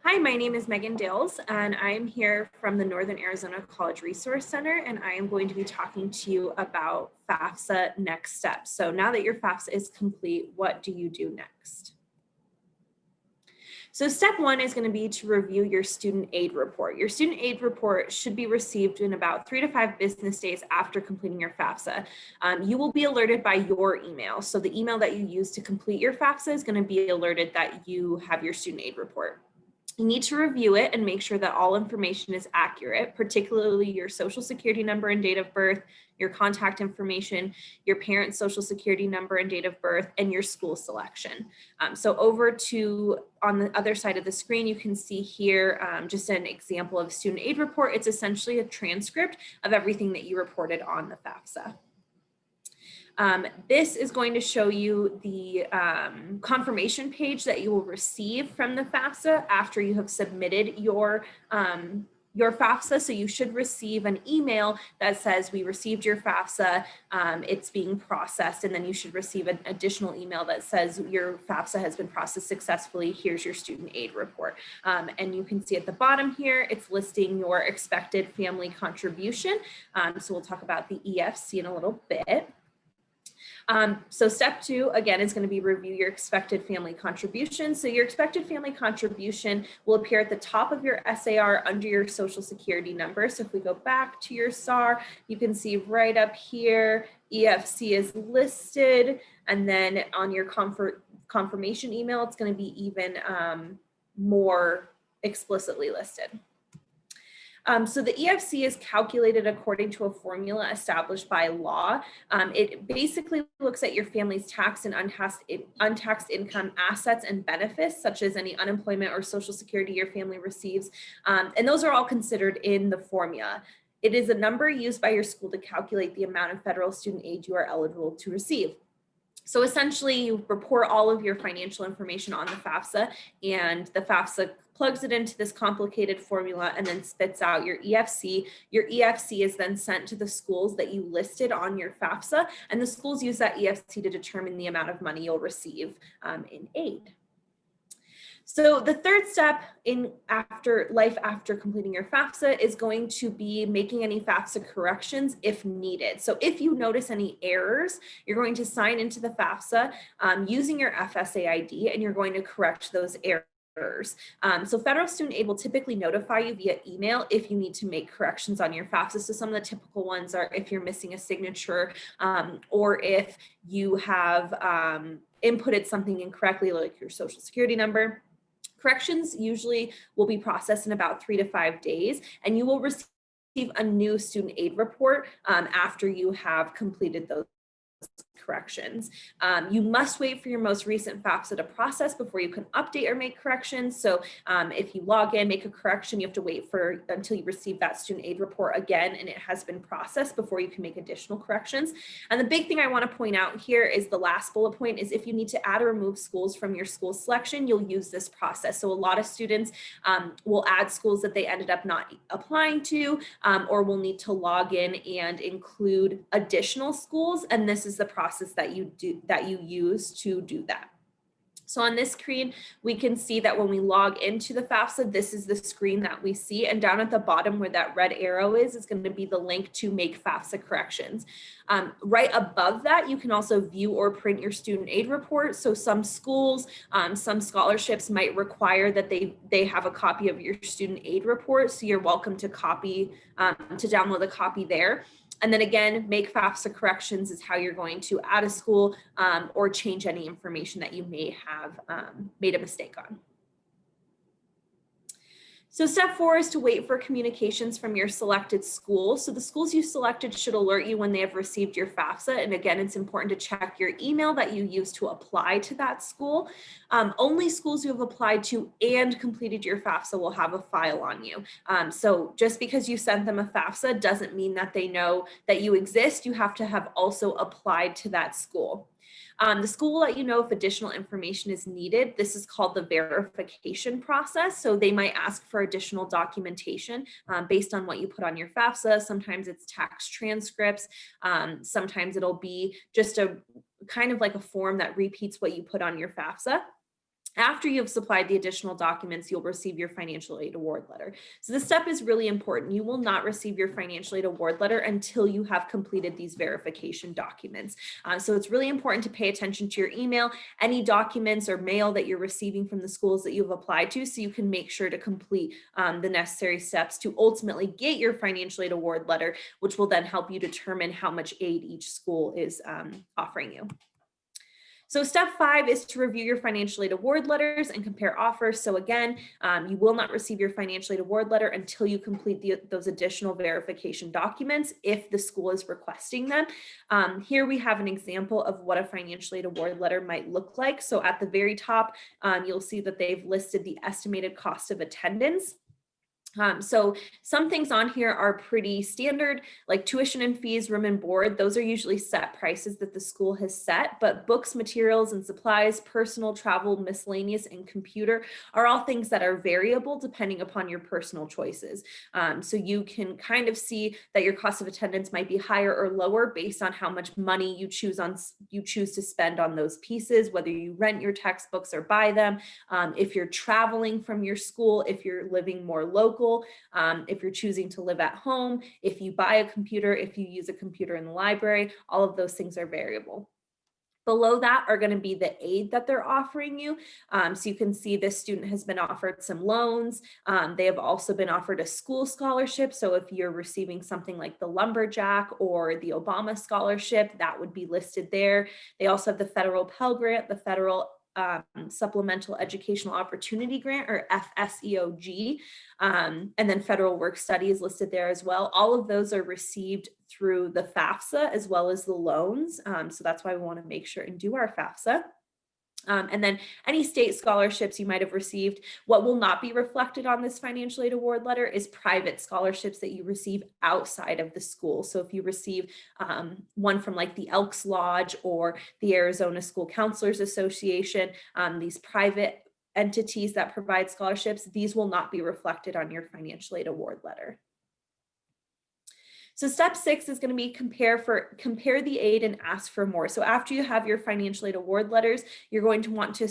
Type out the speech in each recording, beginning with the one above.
Hi, my name is Megan Dales, and I am here from the Northern Arizona College Resource Center, and I am going to be talking to you about FAFSA next steps. So now that your FAFSA is complete, what do you do next? So step one is going to be to review your student aid report. Your student aid report should be received in about 3 to 5 business days after completing your FAFSA. You will be alerted by your email. So the email that you use to complete your FAFSA is going to be alerted that you have your student aid report. You need to review it and make sure that all information is accurate, particularly your social security number and date of birth, your contact information, your parent's social security number and date of birth, and your school selection. So over to on the other side of the screen, you can see here just an example of student aid report. It's essentially a transcript of everything that you reported on the FAFSA. This is going to show you the confirmation page that you will receive from the FAFSA after you have submitted your FAFSA. So you should receive an email that says, we received your FAFSA, it's being processed, and then you should receive an additional email that says your FAFSA has been processed successfully, here's your student aid report. And you can see at the bottom here, it's listing your expected family contribution. So we'll talk about the EFC in a little bit. So step two, again, is going to be review your expected family contribution. So your expected family contribution will appear at the top of your SAR under your social security number. So if we go back to your SAR, you can see right up here, EFC is listed. And then on your confirmation email, it's going to be even more explicitly listed. So the EFC is calculated according to a formula established by law. It basically looks at your family's tax and untaxed income assets and benefits, such as any unemployment or social security your family receives. And those are all considered in the formula. It is a number used by your school to calculate the amount of federal student aid you are eligible to receive. So essentially, you report all of your financial information on the FAFSA, and the FAFSA plugs it into this complicated formula and then spits out your EFC. Your EFC is then sent to the schools that you listed on your FAFSA, and the schools use that EFC to determine the amount of money you'll receive in aid. So the third step in life after completing your FAFSA is going to be making any FAFSA corrections if needed. So if you notice any errors, you're going to sign into the FAFSA using your FSA ID, and you're going to correct those errors. So federal student aid will typically notify you via email if you need to make corrections on your FAFSA. So some of the typical ones are if you're missing a signature or if you have inputted something incorrectly, like your social security number. Corrections usually will be processed in about 3 to 5 days, and you will receive a new student aid report after you have completed those corrections. You must wait for your most recent FAFSA to process before you can update or make corrections. So if you log in, make a correction, you have to wait until you receive that student aid report again and it has been processed before you can make additional corrections. And the big thing I want to point out here is the last bullet point is if you need to add or remove schools from your school selection, you'll use this process. So a lot of students will add schools that they ended up not applying to or will need to log in and include additional schools. And this is the process that you use to do that. So on this screen, we can see that when we log into the FAFSA, this is the screen that we see. And down at the bottom where that red arrow is going to be the link to make FAFSA corrections. Right above that, you can also view or print your student aid report. So some schools, some scholarships might require that they have a copy of your student aid report. So you're welcome to download a copy there. And then again, make FAFSA corrections is how you're going to add a school or change any information that you may have made a mistake on. So step 4 is to wait for communications from your selected school. So the schools you selected should alert you when they have received your FAFSA. And again, it's important to check your email that you use to apply to that school. Only schools you have applied to and completed your FAFSA will have a file on you. So just because you sent them a FAFSA doesn't mean that they know that you exist. You have to have also applied to that school. The school will let you know if additional information is needed. This is called the verification process. So they might ask for additional documentation based on what you put on your FAFSA. Sometimes it's tax transcripts. Sometimes it'll be just a kind of like a form that repeats what you put on your FAFSA. After you have supplied the additional documents, you'll receive your financial aid award letter. So this step is really important. You will not receive your financial aid award letter until you have completed these verification documents. So it's really important to pay attention to your email, any documents or mail that you're receiving from the schools that you've applied to, so you can make sure to complete the necessary steps to ultimately get your financial aid award letter, which will then help you determine how much aid each school is offering you. So step 5 is to review your financial aid award letters and compare offers. So again, you will not receive your financial aid award letter until you complete those additional verification documents if the school is requesting them. Here we have an example of what a financial aid award letter might look like. So at the very top, you'll see that they've listed the estimated cost of attendance. So some things on here are pretty standard, like tuition and fees, room and board. Those are usually set prices that the school has set, but books, materials and supplies, personal travel, miscellaneous, and computer are all things that are variable depending upon your personal choices. So you can kind of see that your cost of attendance might be higher or lower based on how much money you choose to spend on those pieces, whether you rent your textbooks or buy them, if you're traveling from your school, if you're living more local, if you're choosing to live at home, if you buy a computer, if you use a computer in the library, all of those things are variable. Below that are going to be the aid that they're offering you. So you can see this student has been offered some loans. They have also been offered a school scholarship. So if you're receiving something like the Lumberjack or the Obama scholarship, that would be listed there. They also have the federal Pell Grant, the federal Supplemental Educational Opportunity Grant, or FSEOG, and then federal work study is listed there as well. All of those are received through the FAFSA as well as the loans. So that's why we want to make sure and do our FAFSA. And then any state scholarships you might have received. What will not be reflected on this financial aid award letter is private scholarships that you receive outside of the school. So if you receive one from like the Elks Lodge or the Arizona School Counselors Association, these private entities that provide scholarships, these will not be reflected on your financial aid award letter. So step 6 is going to be compare the aid and ask for more. So after you have your financial aid award letters, you're going to want to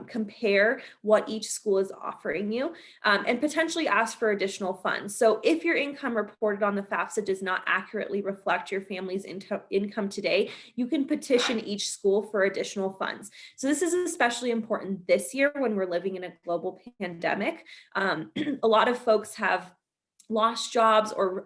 compare what each school is offering you and potentially ask for additional funds. So if your income reported on the FAFSA does not accurately reflect your family's income today, you can petition each school for additional funds. So this is especially important this year when we're living in a global pandemic. A lot of folks have lost jobs or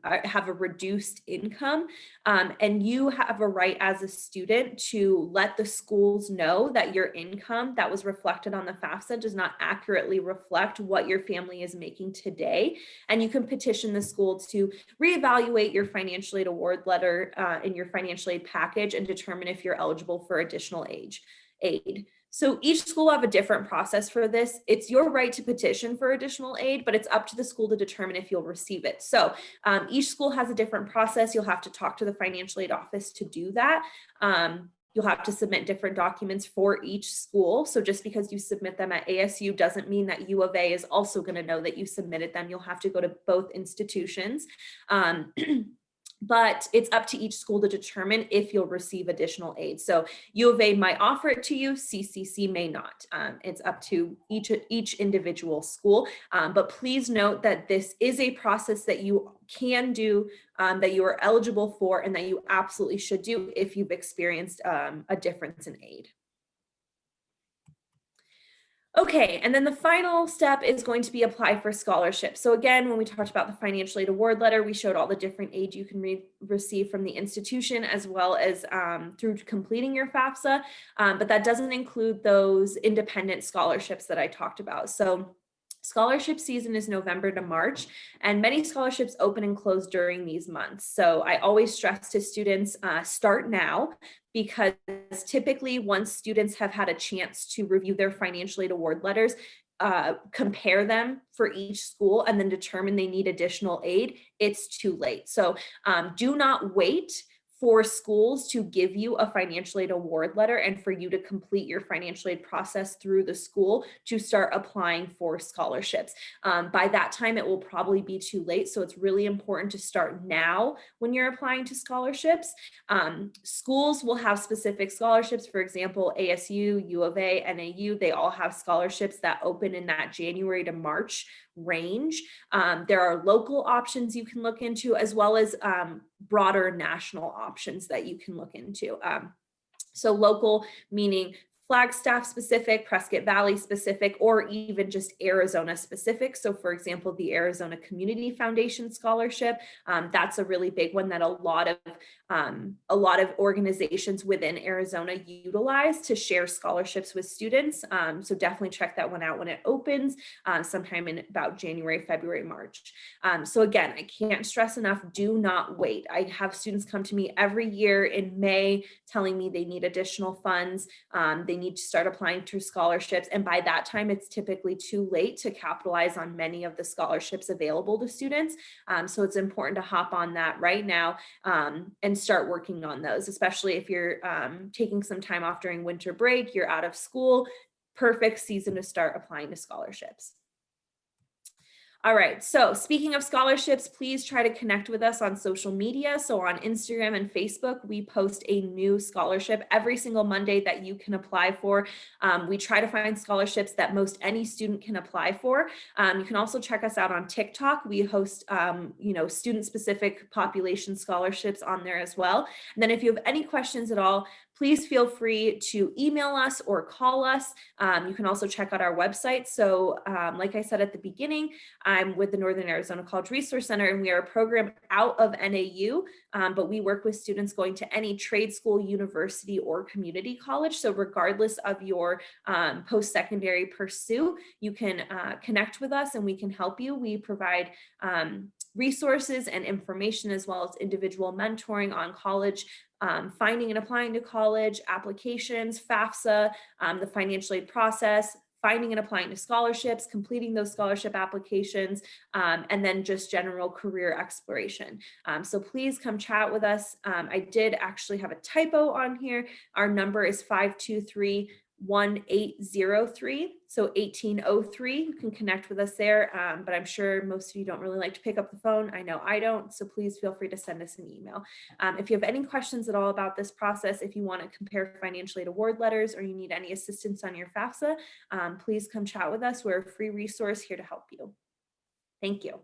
have a reduced income, and you have a right as a student to let the schools know that your income that was reflected on the FAFSA does not accurately reflect what your family is making today. And you can petition the school to reevaluate your financial aid award letter in your financial aid package and determine if you're eligible for additional aid. So each school will have a different process for this. It's your right to petition for additional aid, but it's up to the school to determine if you'll receive it. So each school has a different process. You'll have to talk to the financial aid office to do that. You'll have to submit different documents for each school. So just because you submit them at ASU doesn't mean that U of A is also going to know that you submitted them. You'll have to go to both institutions. But it's up to each school to determine if you'll receive additional aid. So U of A might offer it to you, CCC may not. It's up to each individual school. But please note that this is a process that you can do, that you are eligible for, and that you absolutely should do if you've experienced a difference in aid. Okay, and then the final step is going to be apply for scholarships. So again, when we talked about the financial aid award letter, we showed all the different aid you can receive from the institution as well as through completing your FAFSA, but that doesn't include those independent scholarships that I talked about. So scholarship season is November to March, and many scholarships open and close during these months. So I always stress to students, start now, because typically once students have had a chance to review their financial aid award letters, compare them for each school, and then determine they need additional aid, it's too late. So do not wait for schools to give you a financial aid award letter and for you to complete your financial aid process through the school to start applying for scholarships. By that time, it will probably be too late. So it's really important to start now when you're applying to scholarships. Schools will have specific scholarships. For example, ASU, U of A, NAU, they all have scholarships that open in that January to March range. There are local options you can look into, as well as broader national options that you can look into. So local meaning Flagstaff specific, Prescott Valley specific, or even just Arizona specific. So for example, the Arizona Community Foundation Scholarship, that's a really big one that a lot of organizations within Arizona utilize to share scholarships with students. So definitely check that one out when it opens sometime in about January, February, March. So again, I can't stress enough, do not wait. I have students come to me every year in May telling me they need additional funds. They need to start applying to scholarships. And by that time, it's typically too late to capitalize on many of the scholarships available to students. So it's important to hop on that right now and start working on those, especially if you're taking some time off during winter break, you're out of school, perfect season to start applying to scholarships. All right, so speaking of scholarships, please try to connect with us on social media. So on Instagram and Facebook, we post a new scholarship every single Monday that you can apply for. We try to find scholarships that most any student can apply for. You can also check us out on TikTok. We host, student-specific population scholarships on there as well. And then if you have any questions at all, please feel free to email us or call us. You can also check out our website. So like I said at the beginning, I'm with the Northern Arizona College Resource Center, and we are a program out of NAU, but we work with students going to any trade school, university, or community college. So regardless of your post-secondary pursuit, you can connect with us and we can help you. We provide resources and information as well as individual mentoring on college finding and applying to college, applications, FAFSA, the financial aid process, finding and applying to scholarships, completing those scholarship applications, and then just general career exploration. So please come chat with us. I did actually have a typo on here. Our number is 523-1803, so 1803. You can connect with us there, but I'm sure most of you don't really like to pick up the phone. I know I don't, so please feel free to send us an email. If you have any questions at all about this process, if you want to compare financial aid award letters, or you need any assistance on your FAFSA, please come chat with us. We're a free resource here to help you. Thank you.